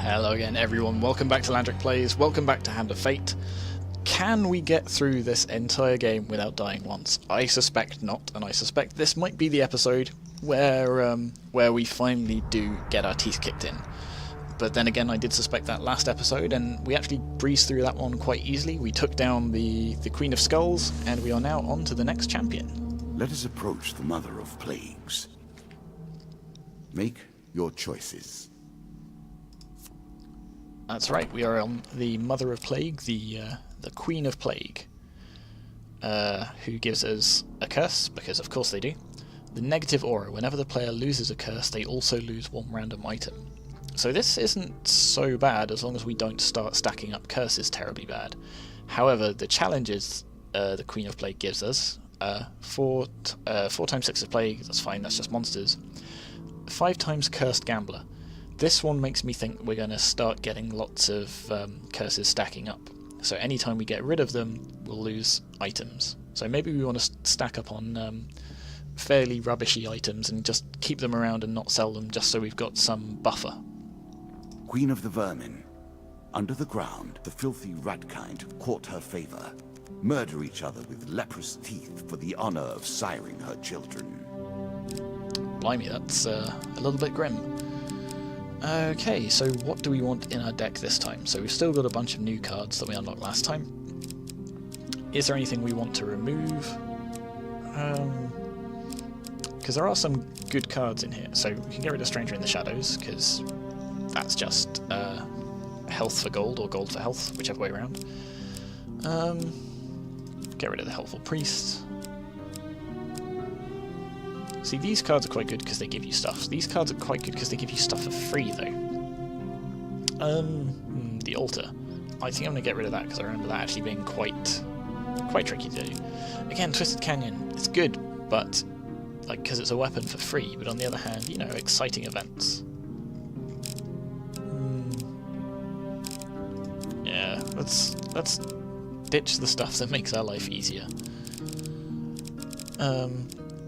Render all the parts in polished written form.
Hello again everyone, welcome back to Landric Plays, welcome back to Hand of Fate. Can we get through this entire game without dying once? I suspect not, and I suspect this might be the episode where we finally do get our teeth kicked in. But then again, I did suspect that last episode, and we actually breezed through that one quite easily. We took down the Queen of Skulls, and we are now on to the next champion. Let us approach the Mother of Plagues. Make your choices. That's right, we are on the Mother of Plague, the Queen of Plague, who gives us a curse, because of course they do. The negative aura, whenever the player loses a curse, they also lose one random item. So this isn't so bad as long as we don't start stacking up curses terribly bad. However, the challenges the Queen of Plague gives us, 4 times 6 of Plague, that's fine, that's just monsters. 5 times Cursed Gambler. This one makes me think we're going to start getting lots of curses stacking up. So anytime we get rid of them, we'll lose items. So maybe we want to stack up on fairly rubbishy items and just keep them around and not sell them, just so we've got some buffer. Queen of the Vermin. Under the ground, the filthy rat-kind court her favor. Murder each other with leprous teeth for the honor of siring her children. Blimey, that's a little bit grim. Okay, so what do we want in our deck this time? So we've still got a bunch of new cards that we unlocked last time. Is there anything we want to remove? Because there are some good cards in here. So we can get rid of Stranger in the Shadows, because that's just health for gold, or gold for health, whichever way around. Get rid of the Helpful Priest. See, these cards are quite good because they give you stuff. These cards are quite good because they give you stuff for free, though. The Altar. I think I'm going to get rid of that because I remember that actually being quite tricky to do. Again, Twisted Canyon. It's good, but like because it's a weapon for free. But on the other hand, you know, exciting events. Yeah, let's ditch the stuff that makes our life easier.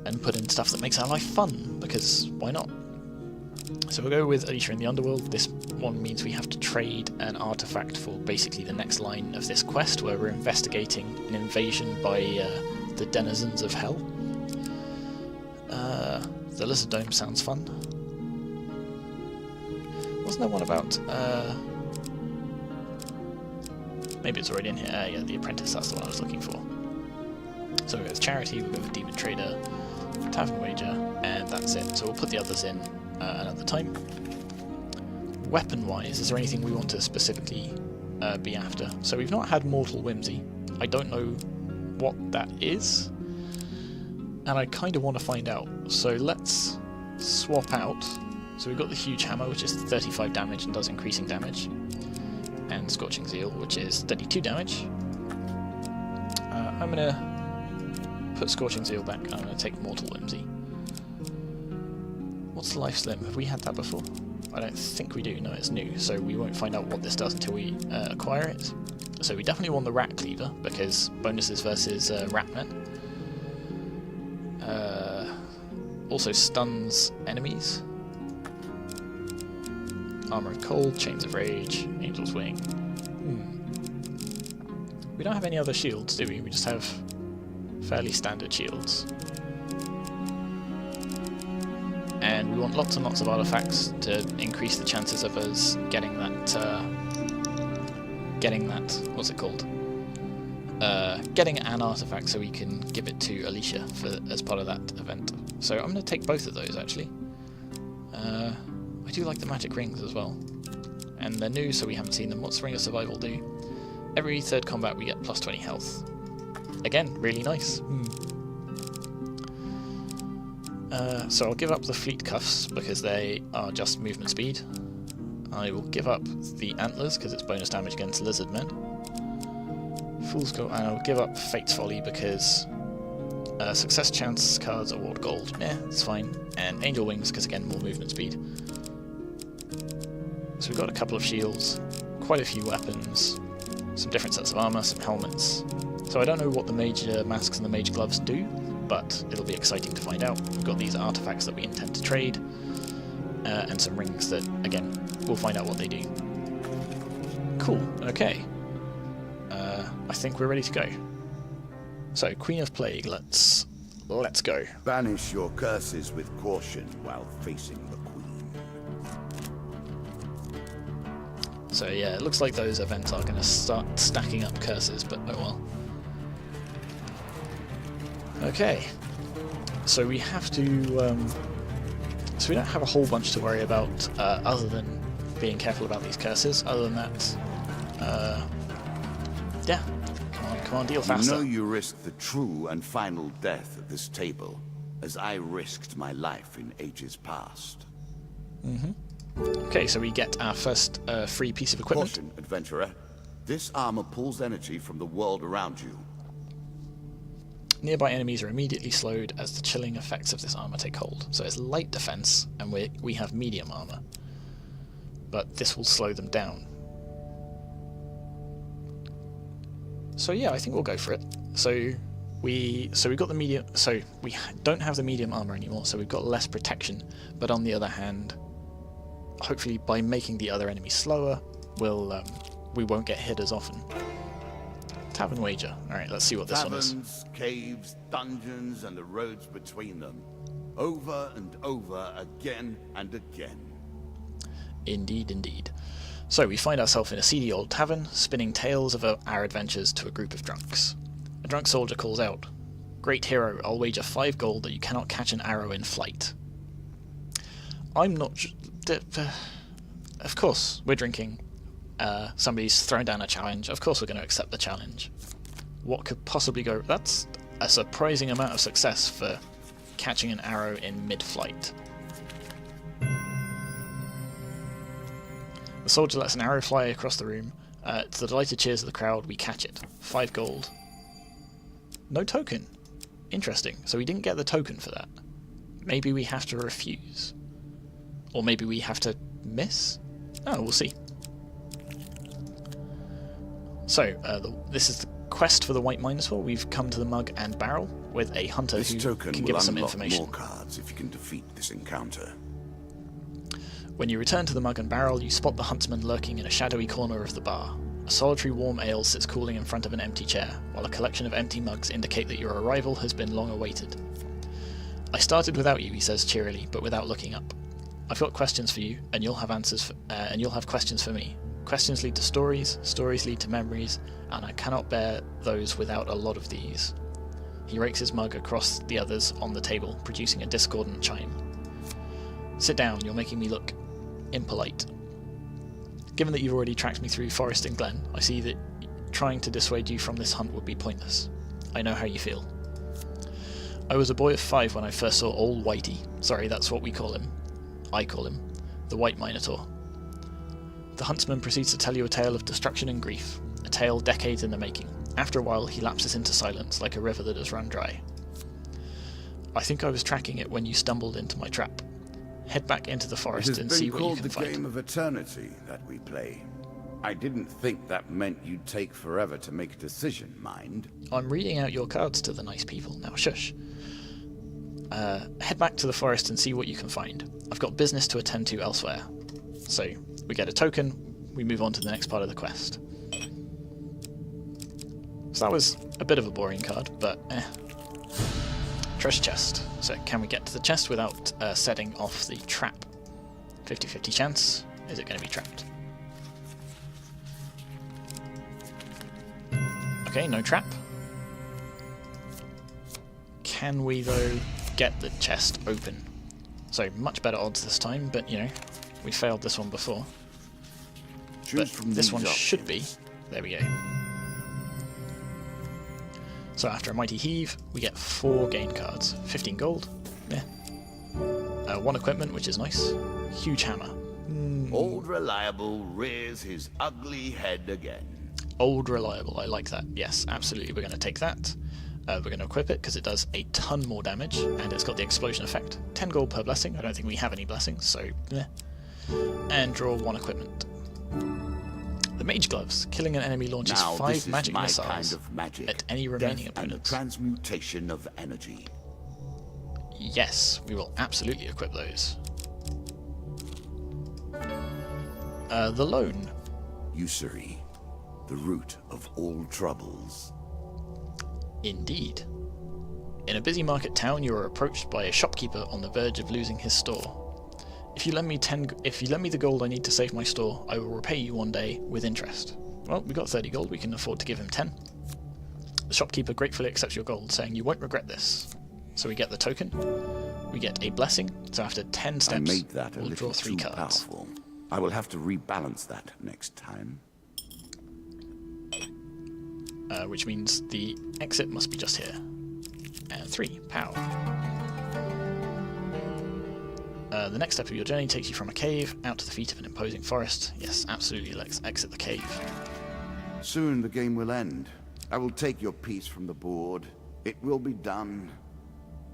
And put in stuff that makes our life fun, because why not? So we'll go with Alicia in the Underworld. This one means we have to trade an artifact for basically the next line of this quest, where we're investigating an invasion by the denizens of hell. The Lizard Dome sounds fun. Wasn't there one about... maybe it's already in here. Yeah, the Apprentice, that's the one I was looking for. So we'll go with Charity, we'll go with Demon Trader, Tavern Wager, and that's it. So we'll put the others in another time. Weapon-wise, is there anything we want to specifically be after? So we've not had Mortal Whimsy. I don't know what that is, and I kind of want to find out. So let's swap out. So we've got the Huge Hammer, which is 35 damage and does increasing damage, and Scorching Zeal, which is 32 damage. I'm going to put Scorching Zeal back, and I'm going to take Mortal Whimsy. What's Life Slim? Have we had that before? I don't think we do. No, it's new, so we won't find out what this does until we acquire it. So we definitely want the Rat Cleaver, because bonuses versus Ratmen. Also stuns enemies. Armor of Cold, Chains of Rage, Angel's Wing. We don't have any other shields, do we? We just have fairly standard shields. And we want lots and lots of artifacts to increase the chances of us getting that, what's it called? Getting an artifact so we can give it to Alicia as part of that event. So I'm going to take both of those, actually. I do like the magic rings as well. And they're new, so we haven't seen them. What's Ring of Survival do? Every third combat we get plus 20 health. Again, really nice. So I'll give up the Fleet Cuffs because they are just movement speed. I will give up the Antlers because it's bonus damage against lizard men. Fool's Gold, and I'll give up Fate's Folly because success chance cards award gold. It's fine. And Angel Wings because again more movement speed. So we've got a couple of shields, quite a few weapons, some different sets of armor, some helmets. So I don't know what the mage masks and the mage gloves do, but it'll be exciting to find out. We've got these artifacts that we intend to trade, and some rings that, again, we'll find out what they do. Cool, okay. I think we're ready to go. So, Queen of Plague, let's go. Banish your curses with caution while facing the Queen. So yeah, it looks like those events are going to start stacking up curses, but oh well. Okay, so we have to... so we don't have a whole bunch to worry about other than being careful about these curses. Other than that, yeah, come on, deal faster. You know you risk the true and final death at this table, as I risked my life in ages past. Okay, so we get our first free piece of equipment. Caution, adventurer. This armor pulls energy from the world around you. Nearby enemies are immediately slowed as the chilling effects of this armor take hold. So it's light defense, and we have medium armor. But this will slow them down. So yeah, I think we'll go for it. So we got the medium. So we don't have the medium armor anymore. So we've got less protection. But on the other hand, hopefully by making the other enemies slower, we won't get hit as often. Tavern wager. Alright, let's see what this one is. Taverns, caves, dungeons, and the roads between them. Over and over, again and again. Indeed, indeed. So we find ourselves in a seedy old tavern, spinning tales of our adventures to a group of drunks. A drunk soldier calls out, "Great hero, I'll wager 5 gold that you cannot catch an arrow in flight." I'm not... of course, we're drinking. Somebody's thrown down a challenge. Of course we're going to accept the challenge. What could possibly go... That's a surprising amount of success for catching an arrow in mid-flight. The soldier lets an arrow fly across the room. To the delighted cheers of the crowd, we catch it. 5 gold. No token. Interesting. So we didn't get the token for that. Maybe we have to refuse. Or maybe we have to miss? Oh, we'll see. So, this is the quest for the White Minotaur. We've come to the Mug and Barrel with a hunter who can give us some information. More cards if you can defeat this encounter. When you return to the Mug and Barrel, you spot the huntsman lurking in a shadowy corner of the bar. A solitary warm ale sits cooling in front of an empty chair, while a collection of empty mugs indicate that your arrival has been long awaited. "I started without you," he says cheerily, but without looking up. "I've got questions for you, and you'll have answers, and you'll have questions for me. Questions lead to stories, stories lead to memories, and I cannot bear those without a lot of these." He rakes his mug across the others on the table, producing a discordant chime. "Sit down, you're making me look impolite. Given that you've already tracked me through forest and glen, I see that trying to dissuade you from this hunt would be pointless. I know how you feel. I was a boy of 5 when I first saw old Whitey. Sorry, that's what we call him. I call him. The White Minotaur." The huntsman proceeds to tell you a tale of destruction and grief, a tale decades in the making. After a while, he lapses into silence like a river that has run dry. "I think I was tracking it when you stumbled into my trap. Head back into the forest and see what you can find." It has been called the game of eternity that we play. I didn't think that meant you'd take forever to make a decision, mind. I'm reading out your cards to the nice people. Now shush. Head back to the forest and see what you can find. I've got business to attend to elsewhere. So, we get a token, we move on to the next part of the quest. So that was a bit of a boring card, but Treasure chest. So can we get to the chest without setting off the trap? 50-50 chance. Is it going to be trapped? Okay, no trap. Can we, though, get the chest open? So, much better odds this time, but, you know, we failed this one before. But this one should be. There we go. So after a mighty heave, we get 4 gain cards. 15 gold. Yeah. 1 equipment, which is nice. Huge hammer. Old Reliable rears his ugly head again. Old Reliable, I like that. Yes, absolutely, we're going to take that. We're going to equip it because it does a ton more damage, and it's got the explosion effect. 10 gold per blessing. I don't think we have any blessings, so yeah. And draw 1 equipment. The Mage Gloves. Killing an enemy launches 5 magic missiles kind of magic. at any remaining Death opponents. And the transmutation of energy. Yes, we will absolutely equip those. The Loan. Usury, the root of all troubles. Indeed. In a busy market town, you are approached by a shopkeeper on the verge of losing his store. If you lend me the gold I need to save my store, I will repay you one day with interest. Well, we got 30 gold, we can afford to give him 10. The shopkeeper gratefully accepts your gold, saying you won't regret this. So we get the token, we get a blessing, so after 10 steps, I made that a we'll little draw 3 too cards. powerful. I will have to rebalance that next time. Which means the exit must be just here. And 3, pow. The next step of your journey takes you from a cave out to the feet of an imposing forest. Yes, absolutely, let's exit the cave. Soon the game will end. I will take your piece from the board. It will be done.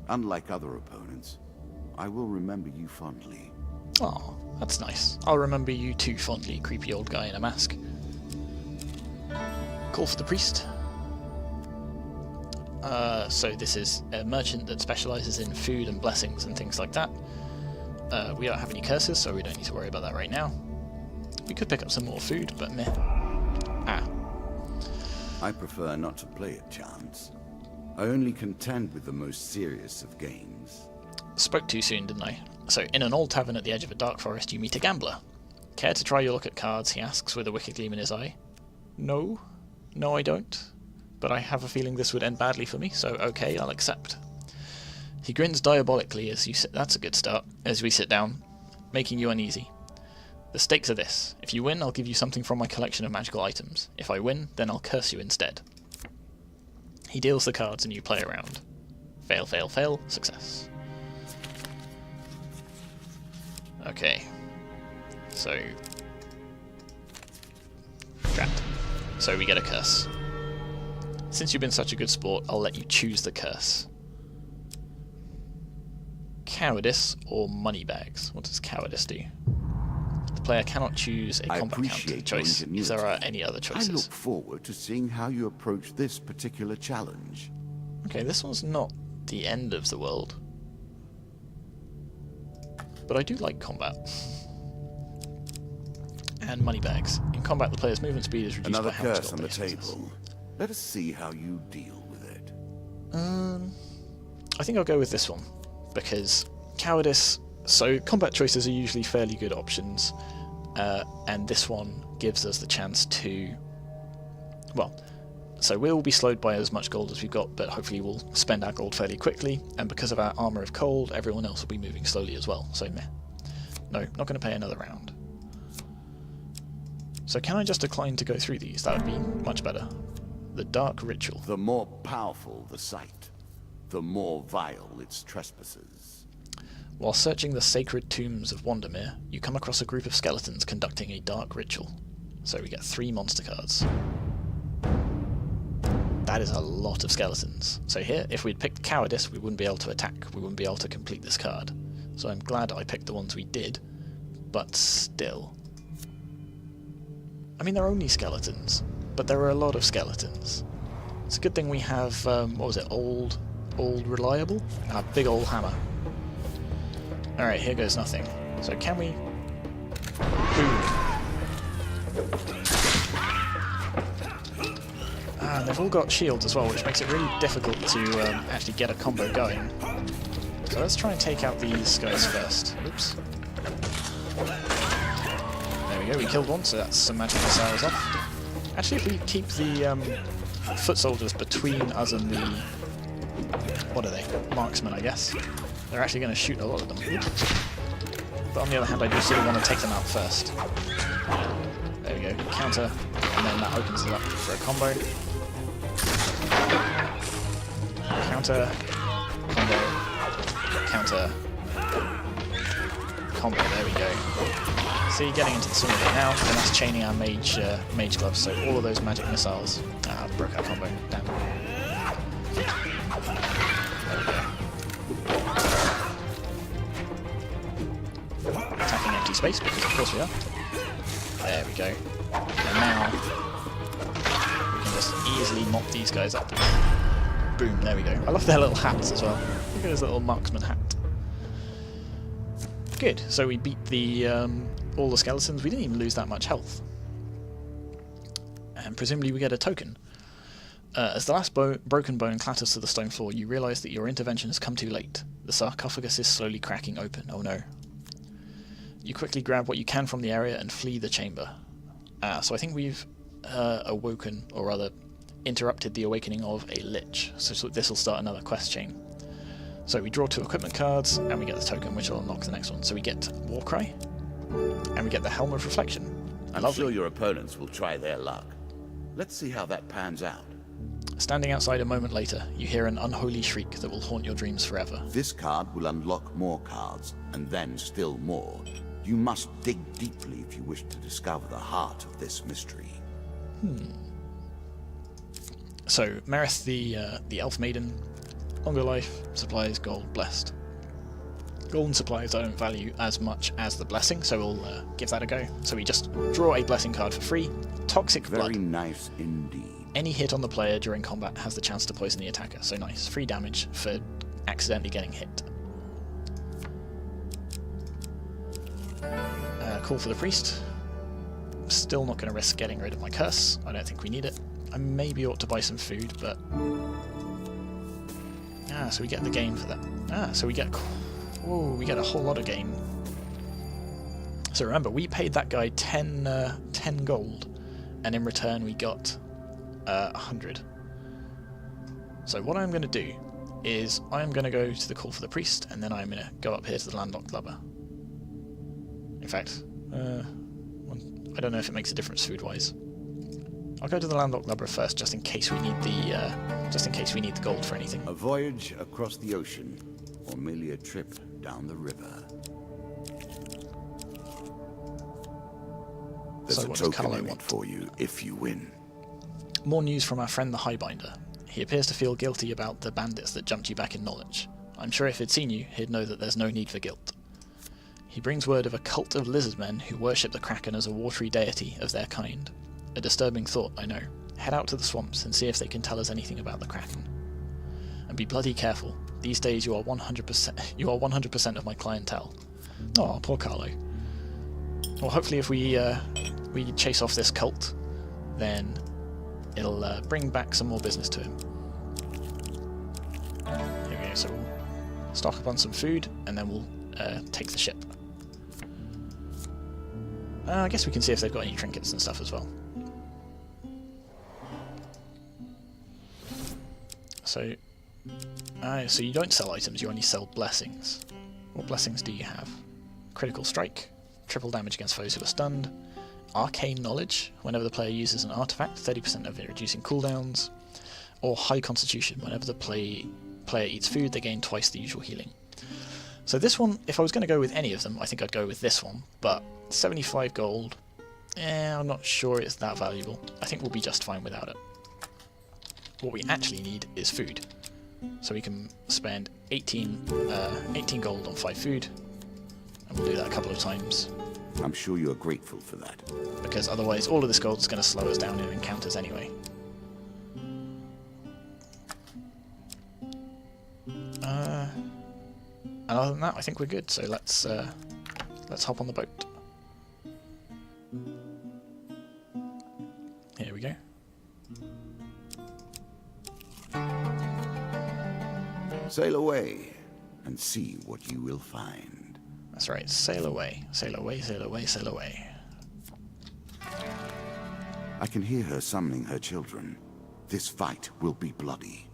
Unlike other opponents, I will remember you fondly. Oh, that's nice. I'll remember you too fondly, creepy old guy in a mask. Call for the priest. So this is a merchant that specialises in food and blessings and things like that. We don't have any curses, so we don't need to worry about that right now. We could pick up some more food, but meh. Ah. I prefer not to play at chance. I only contend with the most serious of games. Spoke too soon, didn't I? So, in an old tavern at the edge of a dark forest, you meet a gambler. Care to try your luck at cards, he asks with a wicked gleam in his eye. No. No, I don't. But I have a feeling this would end badly for me, so okay, I'll accept. He grins diabolically as you sit. That's a good start. As we sit down, making you uneasy. The stakes are this. If you win, I'll give you something from my collection of magical items. If I win, then I'll curse you instead. He deals the cards and you play around. Fail, fail, fail, success. Okay. So... Drat. So we get a curse. Since you've been such a good sport, I'll let you choose the curse. Cowardice or moneybags? What does cowardice do? The player cannot choose a combat counter choice if there are any other choices. I look forward to seeing how you approach this particular challenge. Okay, this one's not the end of the world. But I do like combat. And moneybags. In combat, the player's movement speed is reduced Another by how much curse on gold the they possess. table. Let us see how you deal with it. I think I'll go with this one, because cowardice... So, combat choices are usually fairly good options, and this one gives us the chance to... Well, so we'll be slowed by as much gold as we've got, but hopefully we'll spend our gold fairly quickly, and because of our armour of cold, everyone else will be moving slowly as well, so meh. No, not going to pay another round. So can I just decline to go through these? That would be much better. The Dark Ritual. The more powerful the sight, the more vile its trespasses. While searching the sacred tombs of Wandermere, you come across a group of skeletons conducting a dark ritual. So we get 3 monster cards. That is a lot of skeletons. So here, if we'd picked Cowardice, we wouldn't be able to attack. We wouldn't be able to complete this card. So I'm glad I picked the ones we did, but still. I mean, they're only skeletons, but there are a lot of skeletons. It's a good thing we have, what was it, Old Reliable? A big old hammer. Alright, here goes nothing. So can we... Boom. And they've all got shields as well, which makes it really difficult to actually get a combo going. So let's try and take out these guys first. Oops. There we go, we killed one, so that's some magic missiles off. Actually, if we keep the foot soldiers between us and the... What are they? Marksmen, I guess. They're actually going to shoot a lot of them. But on the other hand, I do sort of want to take them out first. There we go, counter, and then that opens it up for a combo. Counter, combo, counter, combo, there we go. See, getting into the swing of it now, and that's chaining our mage gloves, so all of those magic missiles broke our combo. Damn. There we go. Attacking empty space, because of course we are. There we go. And now we can just easily mop these guys up. Boom, there we go. I love their little hats as well. Look at his little marksman hat. Good, so we beat the all the skeletons. We didn't even lose that much health. and presumably we get a token. As the last broken bone clatters to the stone floor, you realise that your intervention has come too late. The sarcophagus is slowly cracking open. Oh no. You quickly grab what you can from the area and flee the chamber. So I think we've awoken, or rather interrupted the awakening of a lich, so this will start another quest chain. So we draw 2 equipment cards, and we get the token, which will unlock the next one. So we get Warcry, and we get the Helm of Reflection. I'm sure your opponents will try their luck. Let's see how that pans out. Standing outside a moment later, you hear an unholy shriek that will haunt your dreams forever. This card will unlock more cards, and then still more. You must dig deeply if you wish to discover the heart of this mystery. So, Merith, the Elf Maiden, longer life, supplies, gold, blessed. Golden supplies I don't value as much as the blessing, so we'll give that a go. So we just draw a blessing card for free. Toxic Blood. Very nice indeed. Any hit on the player during combat has the chance to poison the attacker, so nice. Free damage for accidentally getting hit. Call for the Priest. Still not going to risk getting rid of my curse. I don't think we need it. I maybe ought to buy some food, but... so we get the gain for that. So we get... Oh, we get a whole lot of gain. So remember, we paid that guy 10 gold, and in return we got 100. So what I'm going to do is I'm going to go to the Call for the Priest, and then I'm going to go up here to the Landlocked Lubber. In fact, I don't know if it makes a difference food-wise. I'll go to the Landlocked Lubber first, just in case we need the gold for anything. A voyage across the ocean, or merely a trip down the river. There's a token I want for you if you win. More news from our friend the Highbinder. He appears to feel guilty about the bandits that jumped you back in knowledge. I'm sure if he'd seen you, he'd know that there's no need for guilt. He brings word of a cult of lizardmen who worship the Kraken as a watery deity of their kind. A disturbing thought, I know. Head out to the swamps and see if they can tell us anything about the Kraken. And be bloody careful. These days you are 100% of my clientele. Oh, poor Carlo. Well, hopefully if we chase off this cult, then it'll bring back some more business to him. Here we go, so we'll stock up on some food, and then we'll take the ship. I guess we can see if they've got any trinkets and stuff as well. So you don't sell items, you only sell blessings. What blessings do you have? Critical Strike, triple damage against foes who are stunned, Arcane Knowledge, whenever the player uses an artifact, 30% of it reducing cooldowns, or High Constitution, whenever the player eats food, they gain twice the usual healing. So this one, if I was going to go with any of them, I think I'd go with this one, but 75 gold, I'm not sure it's that valuable. I think we'll be just fine without it. What we actually need is food. So we can spend 18 gold on 5 food, and we'll do that a couple of times. I'm sure you're grateful for that. Because otherwise all of this gold is going to slow us down in encounters anyway. And other than that, I think we're good, so let's hop on the boat. Here we go. Sail away and see what you will find. That's right, sail away, sail away, sail away, sail away. I can hear her summoning her children. This fight will be bloody.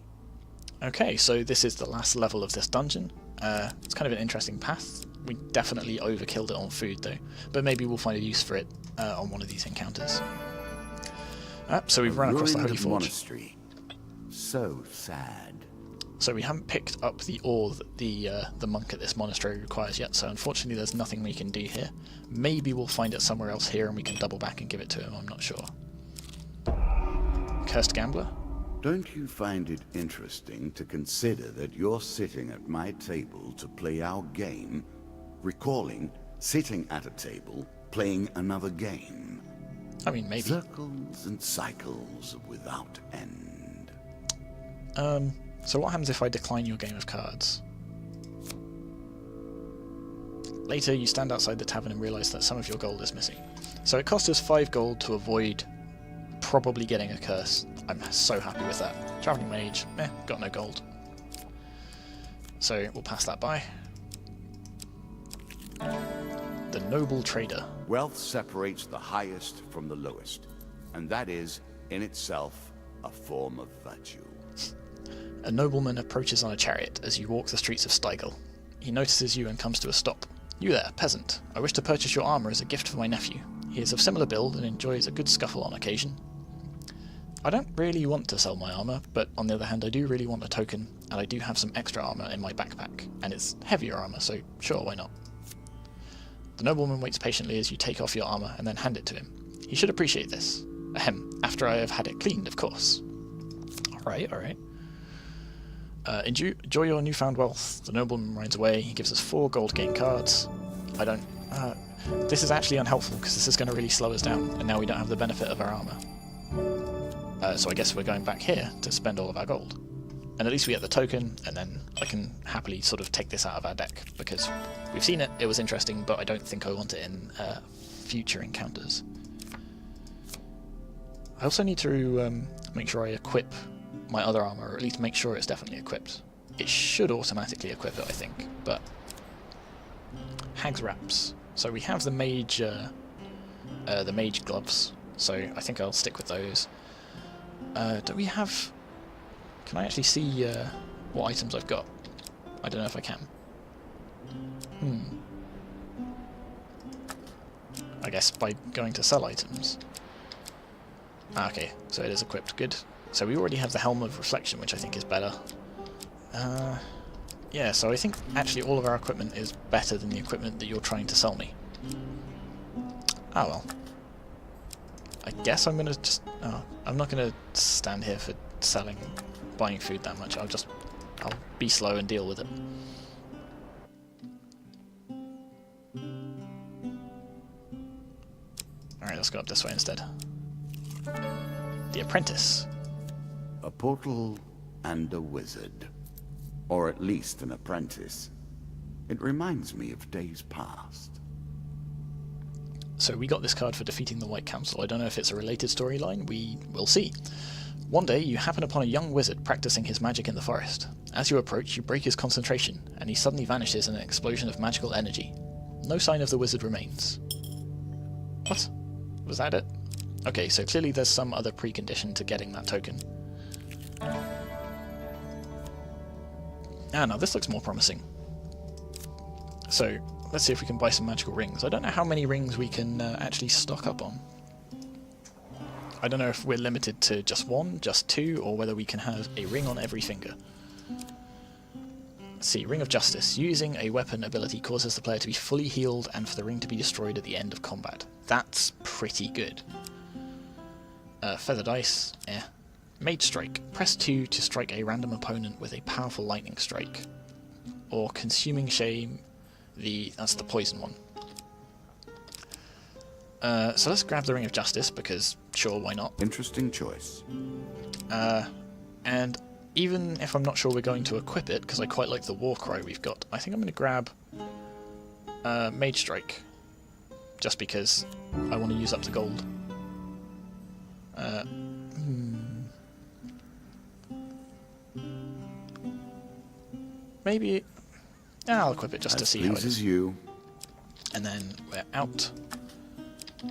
Okay, so this is the last level of this dungeon. It's kind of an interesting path. We definitely overkilled it on food though, but maybe we'll find a use for it on one of these encounters. So we've run across the Holy Forge. Monastery. So sad. So we haven't picked up the ore that the monk at this monastery requires yet, so unfortunately there's nothing we can do here. Maybe we'll find it somewhere else here and we can double back and give it to him, I'm not sure. Cursed Gambler? Don't you find it interesting to consider that you're sitting at my table to play our game, recalling sitting at a table, playing another game? I mean, maybe. Circles and cycles without end. So what happens if I decline your game of cards? Later, you stand outside the tavern and realise that some of your gold is missing. So it cost us 5 gold to avoid probably getting a curse. I'm so happy with that. Traveling Mage, got no gold. So we'll pass that by. The Noble Trader. Wealth separates the highest from the lowest, and that is, in itself, a form of virtue. A nobleman approaches on a chariot as you walk the streets of Stiegel. He notices you and comes to a stop. You there, peasant. I wish to purchase your armour as a gift for my nephew. He is of similar build and enjoys a good scuffle on occasion. I don't really want to sell my armour, but on the other hand I do really want a token, and I do have some extra armour in my backpack, and it's heavier armour, so sure, why not? The nobleman waits patiently as you take off your armour and then hand it to him. He should appreciate this. Ahem, after I have had it cleaned, of course. Alright, alright. Enjoy your newfound wealth. The nobleman rides away. He gives us 4 gold gain cards. I don't... this is actually unhelpful, because this is going to really slow us down, and now we don't have the benefit of our armour. So I guess we're going back here to spend all of our gold. And at least we get the token, and then I can happily sort of take this out of our deck, because we've seen it, it was interesting, but I don't think I want it in future encounters. I also need to make sure I equip my other armour, or at least make sure it's definitely equipped. It should automatically equip it, I think, but... Hag's Wraps. So we have the mage gloves, so I think I'll stick with those. Do we have... Can I actually see what items I've got? I don't know if I can. I guess by going to sell items. Okay, so it is equipped, good. So we already have the Helm of Reflection, which I think is better. Yeah, so I think actually all of our equipment is better than the equipment that you're trying to sell me. Oh well. I guess I'm gonna just... Oh, I'm not gonna stand here for buying food that much. I'll be slow and deal with it. Alright, let's go up this way instead. The Apprentice. A portal and a wizard. Or at least an apprentice. It reminds me of days past. So we got this card for defeating the White Council. I don't know if it's a related storyline. We will see. One day, you happen upon a young wizard practicing his magic in the forest. As you approach, you break his concentration, and he suddenly vanishes in an explosion of magical energy. No sign of the wizard remains. What? Was that it? Okay, so clearly there's some other precondition to getting that token. Ah, now this looks more promising. So, let's see if we can buy some magical rings. I don't know how many rings we can actually stock up on. I don't know if we're limited to just 1, just 2, or whether we can have a ring on every finger. Let's see, Ring of Justice. Using a weapon ability causes the player to be fully healed and for the ring to be destroyed at the end of combat. That's pretty good. Feather Dice, Mage Strike. Press 2 to strike a random opponent with a powerful lightning strike. Or Consuming Shame, that's the poison one. So let's grab the Ring of Justice, because sure, why not? Interesting choice. And even if I'm not sure we're going to equip it, because I quite like the War Cry we've got, I think I'm going to grab Mage Strike, just because I want to use up the gold. Maybe... I'll equip it just to see how it is. You. And then we're out.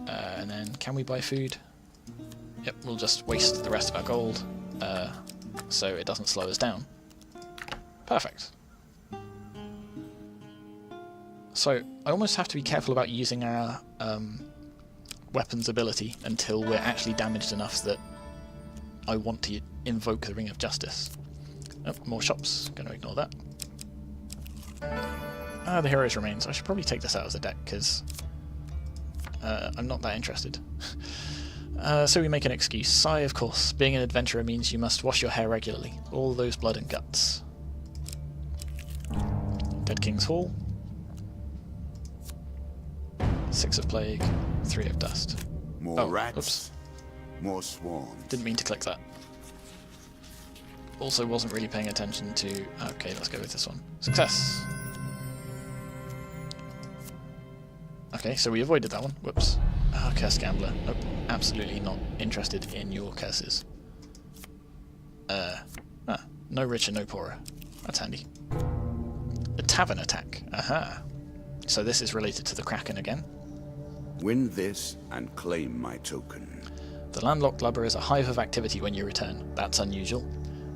And then can we buy food? Yep, we'll just waste the rest of our gold so it doesn't slow us down. Perfect. So I almost have to be careful about using our weapons ability until we're actually damaged enough that I want to invoke the Ring of Justice. Oh, more shops. Going to ignore that. The Hero's Remains. I should probably take this out of the deck because I'm not that interested. So we make an excuse. Sigh, of course. Being an adventurer means you must wash your hair regularly. All those blood and guts. Dead King's Hall. 6 of Plague. 3 of Dust. More rats. Oops. More swarms. Didn't mean to click that. Also wasn't really paying attention to... Okay, let's go with this one. Success! Okay, so we avoided that one. Whoops. Ah, curse gambler. Nope, absolutely not interested in your curses. No richer, no poorer. That's handy. A tavern attack. Aha. So this is related to the Kraken again. Win this and claim my token. The landlocked lubber is a hive of activity when you return. That's unusual.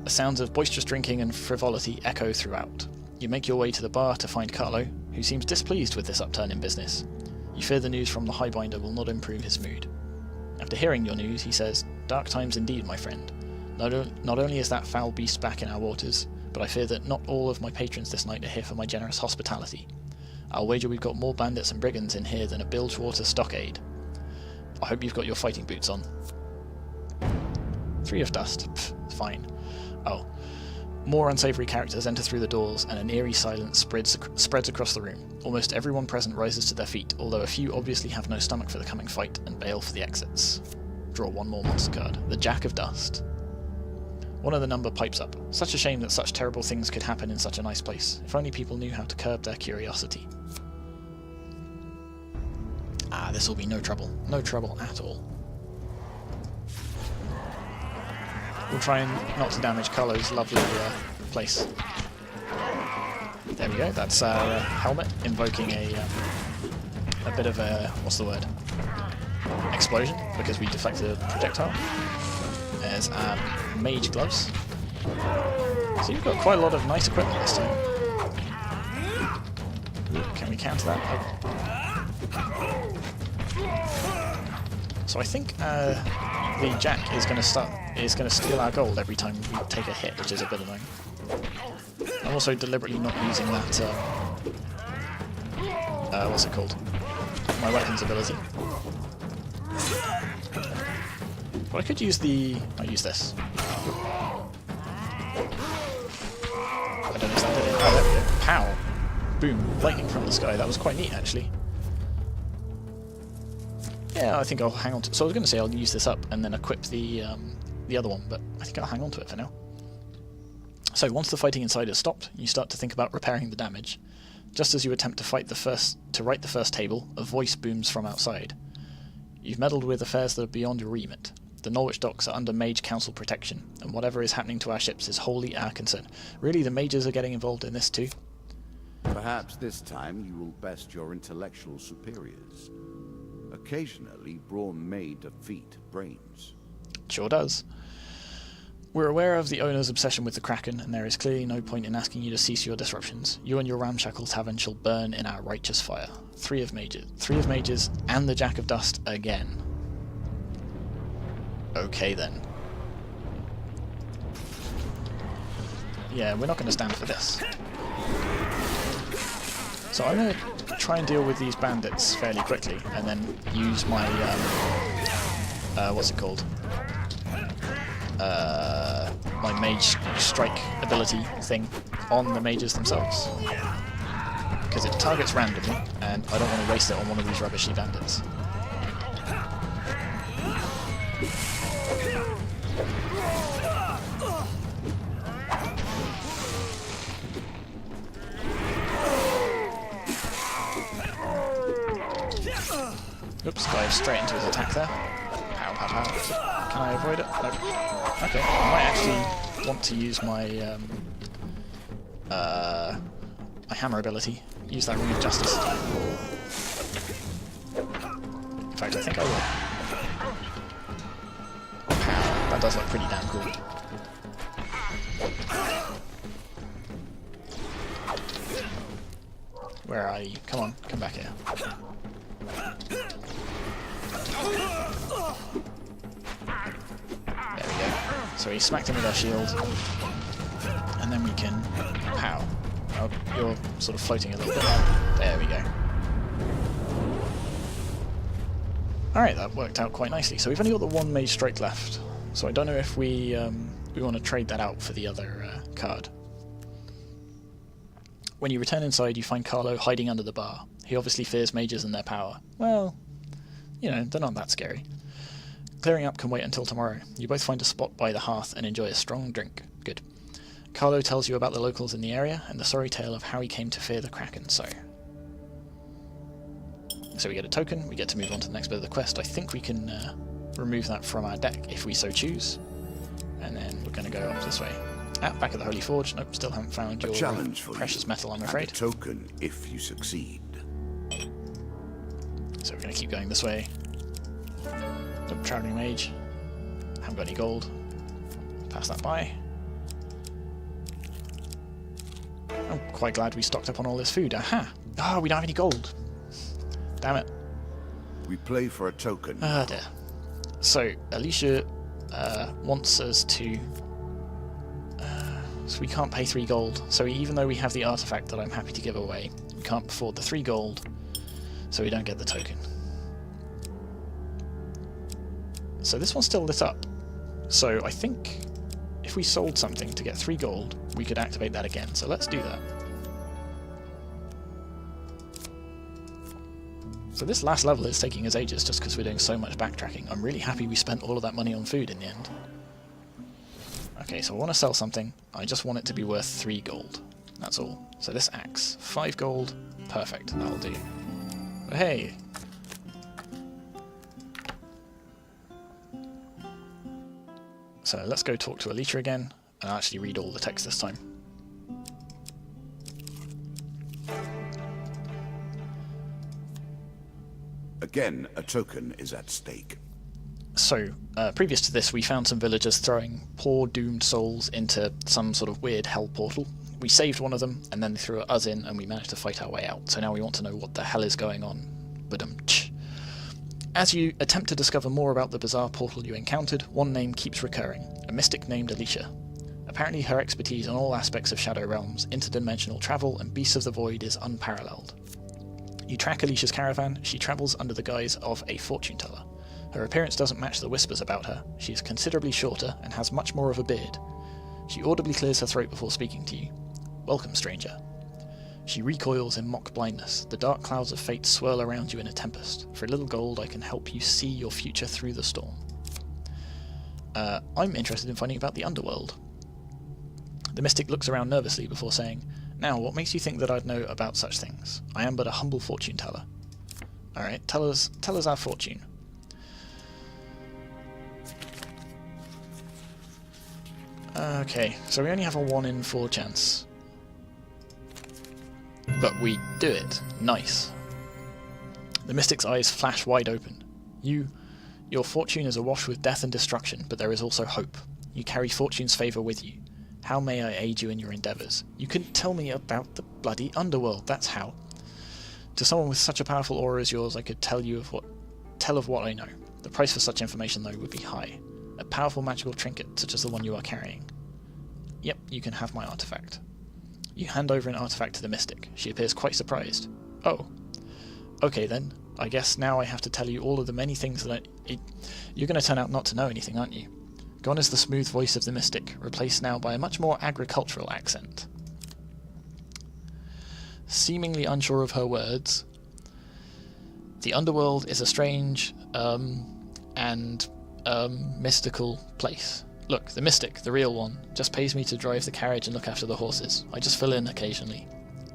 The sounds of boisterous drinking and frivolity echo throughout. You make your way to the bar to find Carlo, who seems displeased with this upturn in business. You fear the news from the Highbinder will not improve his mood. After hearing your news, he says, "Dark times indeed, my friend. Not only is that foul beast back in our waters, but I fear that not all of my patrons this night are here for my generous hospitality. I'll wager we've got more bandits and brigands in here than a Bilgewater stockade. I hope you've got your fighting boots on." 3 of dust. Pfft, fine. Oh. More unsavoury characters enter through the doors, and an eerie silence spreads across the room. Almost everyone present rises to their feet, although a few obviously have no stomach for the coming fight and bail for the exits. Draw 1 more monster card. The Jack of Dust. One of the number pipes up. Such a shame that such terrible things could happen in such a nice place. If only people knew how to curb their curiosity. Ah, this will be no trouble. No trouble at all. We'll try and not to damage Carlo's lovely place. There we go, that's our helmet, invoking a bit of a, what's the word? Explosion, because we deflected a projectile. There's mage gloves. So you've got quite a lot of nice equipment this time. Can we counter that? Oh. So I think the Jack is going to steal our gold every time we take a hit, which is a bit annoying. I'm also deliberately not using that. What's it called? My weapons ability. But I could use the. I'll use this. I don't know if that did it. Oh, there we go. Pow! Boom! Lightning from the sky. That was quite neat, actually. Yeah, I think I'll hang on to. So I was going to say I'll use this up and then equip the other one, but I think I'll hang on to it for now. So once the fighting inside has stopped, you start to think about repairing the damage. Just as you attempt to right the first table, a voice booms from outside. You've meddled with affairs that are beyond your remit. The Norwich docks are under Mage Council protection, and whatever is happening to our ships is wholly our concern. Really, the mages are getting involved in this too? Perhaps this time you will best your intellectual superiors. Occasionally, brawn may defeat brains. Sure does. We're aware of the owner's obsession with the Kraken, and there is clearly no point in asking you to cease your disruptions. You and your ramshackle tavern shall burn in our righteous fire. 3 of mages, and the Jack of Dust again. Okay then. Yeah, we're not going to stand for this. So I'm going to try and deal with these bandits fairly quickly, and then use my, what's it called? My Mage Strike ability thing on the mages themselves. Because it targets randomly, and I don't want to waste it on one of these rubbishy bandits. Oops, dive straight into his attack there. Pow, pow, pow. Can I avoid it? Nope. Okay, I might actually want to use my my hammer ability. Use that Ring of Justice. In fact, I think I will. Pow, that does look pretty damn cool. Where are you? Come on, come back here. There we go. So he smacked him with our shield, and then we can pow. Oh, you're sort of floating a little bit. There we go. Alright, that worked out quite nicely. So we've only got the 1 Mage Strike left. So I don't know if we want to trade that out for the other card. When you return inside, you find Carlo hiding under the bar. He obviously fears mages and their power. Well, you know, they're not that scary. Clearing up can wait until tomorrow. You both find a spot by the hearth and enjoy a strong drink. Good. Carlo tells you about the locals in the area and the sorry tale of how he came to fear the Kraken, so... So we get a token, we get to move on to the next bit of the quest. I think we can remove that from our deck if we so choose. And then we're going to go up this way. Back at the Holy Forge. Nope, still haven't found your challenge for precious metal, I'm and afraid. a token if you succeed. So we're going to keep going this way. Nope, Traveling Mage. Haven't got any gold. Pass that by. I'm quite glad we stocked up on all this food. Aha! Ah, we don't have any gold. Damn it. We play for a token. Ah, dear. So, Alicia wants us to... so we can't pay 3 gold. So even though we have the artifact that I'm happy to give away, we can't afford the 3 gold, so we don't get the token. So this one's still lit up. So I think if we sold something to get 3 gold, we could activate that again. So let's do that. So this last level is taking us ages just because we're doing so much backtracking. I'm really happy we spent all of that money on food in the end. Okay, so I want to sell something. I just want it to be worth 3 gold. That's all. So this axe, 5 gold. Perfect, that'll do. But hey! So let's go talk to Alicia again, and I'll actually read all the text this time. Again, a token is at stake. So, previous to this, we found some villagers throwing poor doomed souls into some sort of weird hell portal. We saved one of them, and then they threw us in, and we managed to fight our way out. So now we want to know what the hell is going on. Badum-tch. As you attempt to discover more about the bizarre portal you encountered, one name keeps recurring, a mystic named Alicia. Apparently her expertise on all aspects of Shadow Realms, interdimensional travel, and beasts of the void is unparalleled. You track Alicia's caravan. She travels under the guise of a fortune teller. Her appearance doesn't match the whispers about her. She is considerably shorter and has much more of a beard. She audibly clears her throat before speaking to you. Welcome, stranger. She recoils in mock blindness. The dark clouds of fate swirl around you in a tempest. For a little gold, I can help you see your future through the storm. I'm interested in finding about the underworld. The mystic looks around nervously before saying, Now, what makes you think that I'd know about such things? I am but a humble fortune teller. Alright, tell us our fortune. Okay, so we only have a 1 in 4 chance. But we do it. Nice. The mystic's eyes flash wide open. Your fortune is awash with death and destruction, but there is also hope. You carry fortune's favour with you. How may I aid you in your endeavours? You can tell me about the bloody underworld, that's how. To someone with such a powerful aura as yours, I could tell of what I know. The price for such information, though, would be high. A powerful magical trinket, such as the one you are carrying. Yep, you can have my artifact. You hand over an artifact to the mystic. She appears quite surprised. Oh. Okay then. I guess now I have to tell you all of the many things that you're going to turn out not to know anything, aren't you? Gone is the smooth voice of the mystic, replaced now by a much more agricultural accent. Seemingly unsure of her words, the underworld is a strange, mystical place. Look, the mystic, the real one, just pays me to drive the carriage and look after the horses. I just fill in occasionally.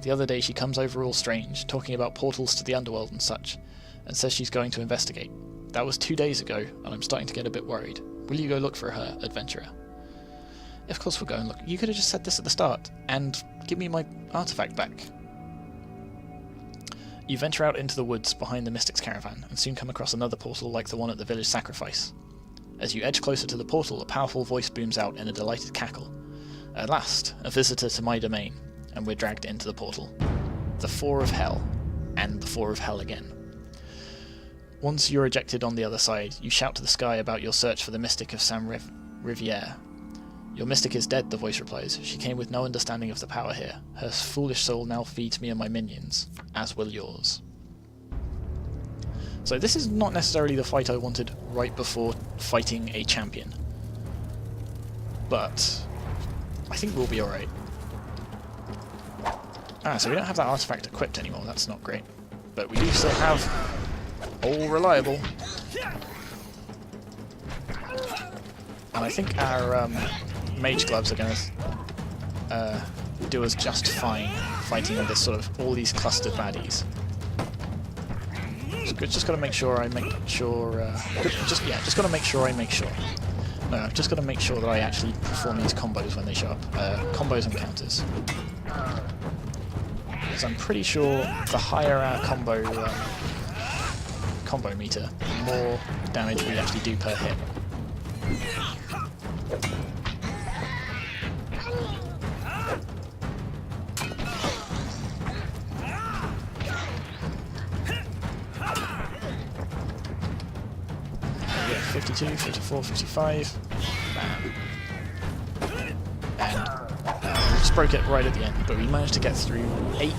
The other day she comes over all strange, talking about portals to the underworld and such, and says she's going to investigate. That was 2 days ago, and I'm starting to get a bit worried. Will you go look for her, adventurer? Of course we'll go and look. You could have just said this at the start, and give me my artifact back. You venture out into the woods behind the mystic's caravan, and soon come across another portal like the one at the village sacrifice. As you edge closer to the portal, a powerful voice booms out in a delighted cackle. At last, a visitor to my domain, and we're dragged into the portal. The Four of Hell, and the Four of Hell again. Once you're ejected on the other side, you shout to the sky about your search for the mystic of Saint Riviere. Your mystic is dead, the voice replies. She came with no understanding of the power here. Her foolish soul now feeds me and my minions, as will yours. So this is not necessarily the fight I wanted right before fighting a champion. But I think we'll be alright. So we don't have that artifact equipped anymore, that's not great. But we do still have all reliable. And I think our mage gloves are going to do us just fine fighting this sort of all these clustered baddies. Just got to make sure I make sure... just got to make sure I make sure. No, I've just got to make sure that I actually perform these combos when they show up. Combos and counters. Because I'm pretty sure the higher our combo meter, the more damage we actually do per hit. Yeah, 52, 54, 55. Bam. And we just broke it right at the end, but we managed to get through 8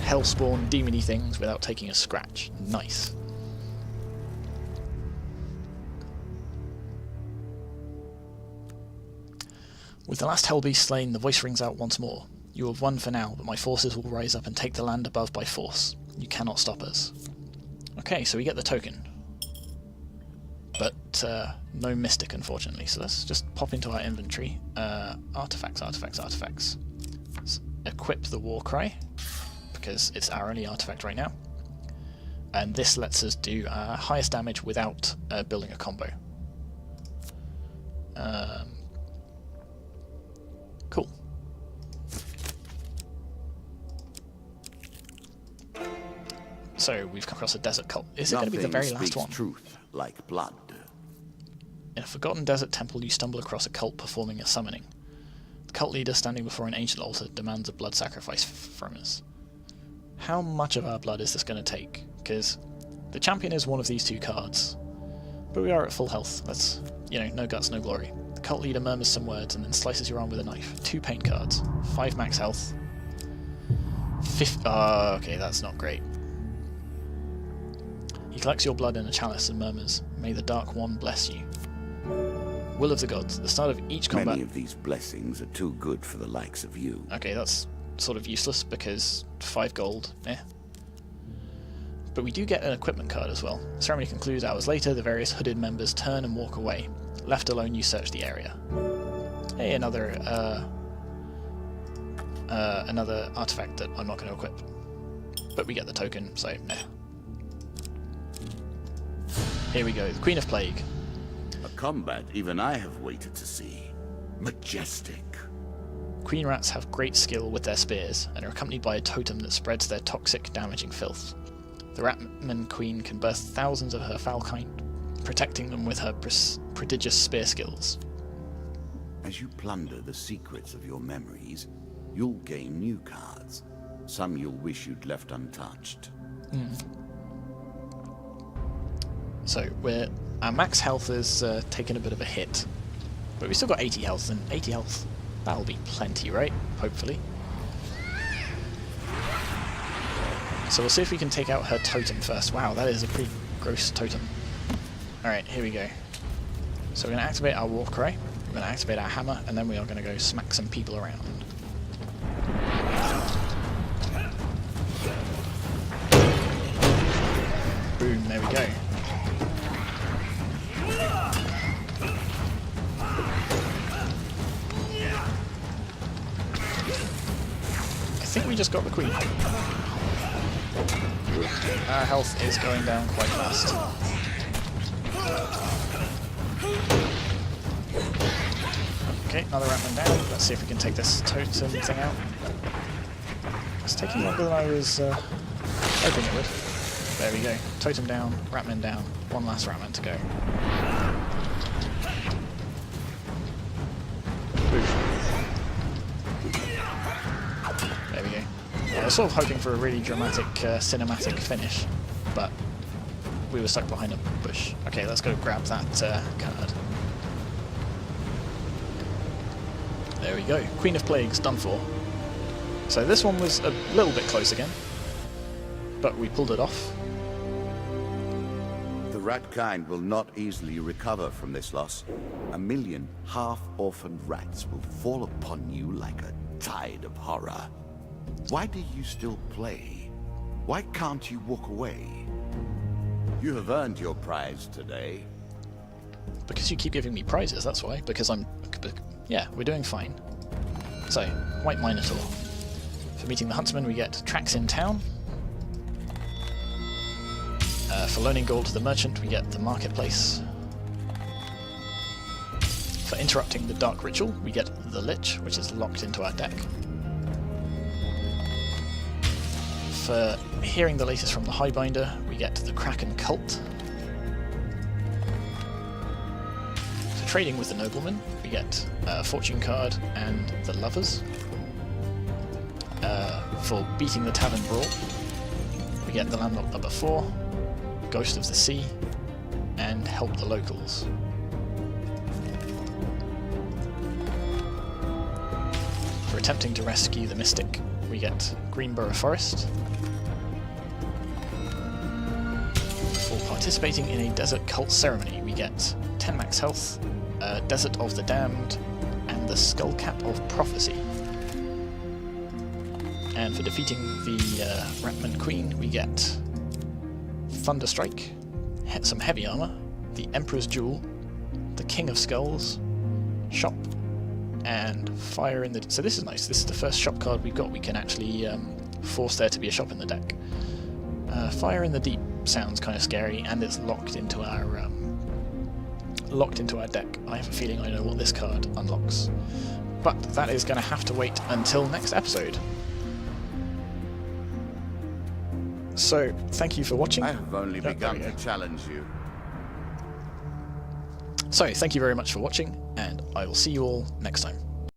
hellspawn demony things without taking a scratch. Nice. With the last Hellbeast slain, the voice rings out once more. You have won for now, but my forces will rise up and take the land above by force. You cannot stop us. Okay, so we get the token. But no mystic, unfortunately, so let's just pop into our inventory. Artifacts. Let's equip the war cry, because it's our only artifact right now. And this lets us do highest damage without building a combo. Cool. So we've come across a desert cult. Is it going to be the very last one? Truth like blood. In a forgotten desert temple, you stumble across a cult performing a summoning. The cult leader, standing before an ancient altar, demands a blood sacrifice from us. How much of our blood is this going to take? Because the champion is one of these 2 cards, but we are at full health. Let's, no guts, no glory. The cult leader murmurs some words and then slices your arm with a knife. 2 pain cards, 5 max health. Okay, that's not great. He collects your blood in a chalice and murmurs, "May the Dark One bless you." Will of the gods. At the start of each combat... Many of these blessings are too good for the likes of you. Okay, that's sort of useless because 5 gold, But we do get an equipment card as well. The ceremony concludes hours later. The various hooded members turn and walk away. Left alone, you search the area. Hey, another artifact that I'm not going to equip. But we get the token, so meh. Here we go, the Queen of Plague. A combat even I have waited to see. Majestic. Queen rats have great skill with their spears, and are accompanied by a totem that spreads their toxic, damaging filth. The Ratman Queen can burst thousands of her foul kind, protecting them with her prodigious spear skills. As you plunder the secrets of your memories, you'll gain new cards. Some you'll wish you'd left untouched. So our max health is taking a bit of a hit, but we've still got 80 health, and 80 health, that'll be plenty, right? Hopefully. So we'll see if we can take out her totem first. Wow, that is a pretty gross totem. Alright, here we go. So we're going to activate our war cry, we're going to activate our hammer, and then we are going to go smack some people around. Boom, there we go. I think we just got the queen. Our health is going down quite fast. Okay, another Ratman down. Let's see if we can take this totem thing out. It's taking longer than I was hoping it would. There we go. Totem down, Ratman down. One last Ratman to go. There we go. I was sort of hoping for a really dramatic cinematic finish, but we were stuck behind a bush. Okay, let's go grab that card. There we go. Queen of Plagues done for. So this one was a little bit close again, but we pulled it off. The rat kind will not easily recover from this loss. 1 million half-orphaned rats will fall upon you like a tide of horror. Why do you still play? Why can't you walk away? You have earned your prize today. Because you keep giving me prizes, that's why. Because yeah, we're doing fine. So, White Minotaur. For meeting the Huntsman, we get tracks in town. For loaning gold to the merchant, we get the marketplace. For interrupting the dark ritual, we get the Lich, which is locked into our deck. For hearing the latest from the Highbinder, we get the Kraken Cult. For trading with the Nobleman, we get a Fortune card and the Lovers. For beating the Tavern Brawl, we get the Landlocked number 4, Ghost of the Sea, and Help the Locals. For attempting to rescue the Mystic, we get Greenborough Forest. For participating in a Desert Cult Ceremony, we get 10 max health, Desert of the Damned, and the Skullcap of Prophecy. And for defeating the Ratman Queen, we get Thunderstrike, some heavy armor, the Emperor's Jewel, the King of Skulls, Shop, and Fire in the... So this is nice. This is the first shop card we've got. We can actually force there to be a shop in the deck. Fire in the Deep sounds kind of scary, and it's locked into our deck. I have a feeling I know what this card unlocks. But that is going to have to wait until next episode. So, thank you for watching. I have only begun to challenge you. So, thank you very much for watching, and I will see you all next time.